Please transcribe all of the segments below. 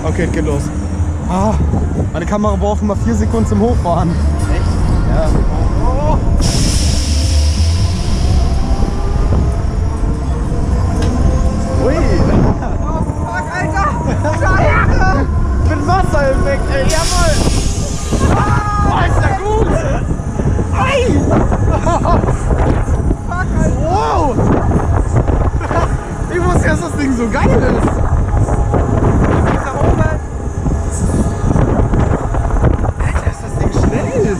Okay, geht los. Ah, meine Kamera braucht immer 4 Sekunden zum Hochfahren. Echt? Ja. Oh. Ui. Oh fuck, Alter! Scheiße! Mit Wassereffekt, ey, jawohl! Oh, ist ja gut! Ei! Fuck, Alter! Wow! Ich wusste erst, dass das Ding so geil ist! Da oben! Alter, ist das Ding schnell!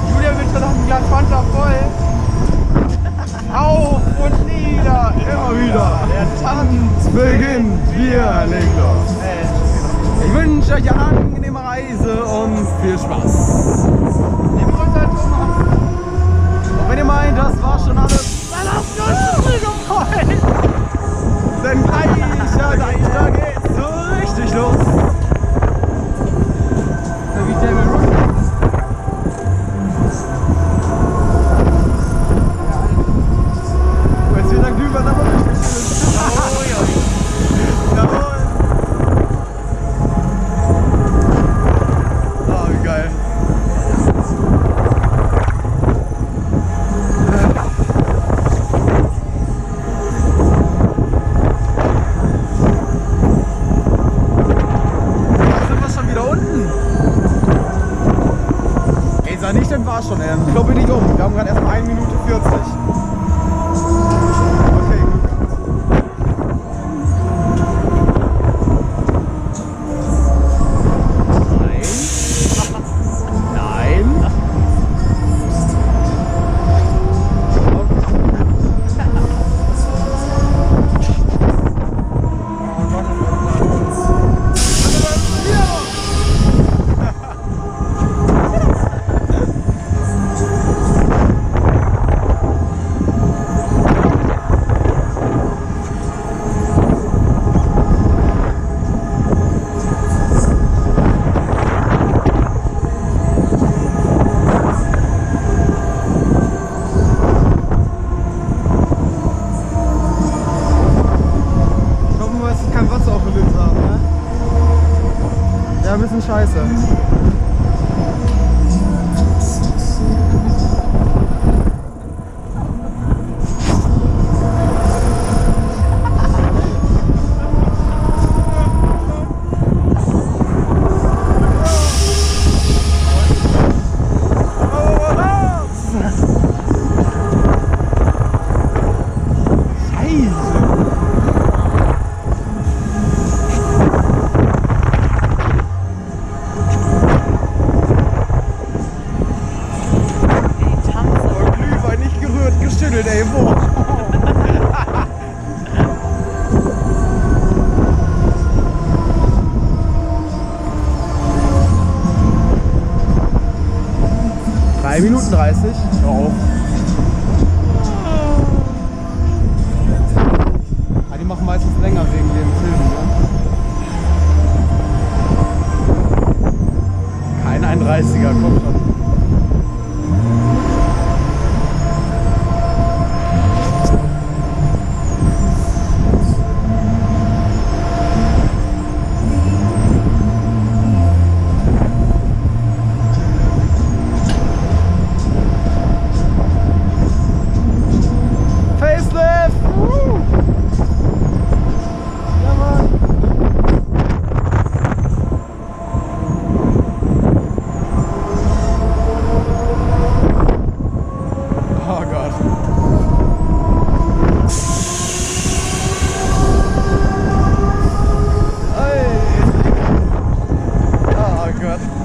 Julia wird schon noch ein Glas Fanta voll. Auf und nieder, immer wieder! Der Tanz Beginnt, wir legen los! Ich wünsche euch eine angenehme Reise und viel Spaß! Nehmen wir uns einen Ton machen. Und wenn ihr meint, das war schon alles, dann lasst uns voll! Denn gleich, da geht's so richtig los! Wie der mit Rollei. Jetzt wird der Glühwein aber richtig schön! Jawohl! Oh, wie geil! War schon, ey. Ich glaube nicht um. Wir haben gerade erst mal 1 Minute 40. Okay, gut. Nein. Nein. Ja, ein bisschen scheiße. Ey, boah. Drei Minuten 30. Hör auf. Ah, die machen meistens länger wegen dem Film, ne? Kein 31er, komm schon. Gott.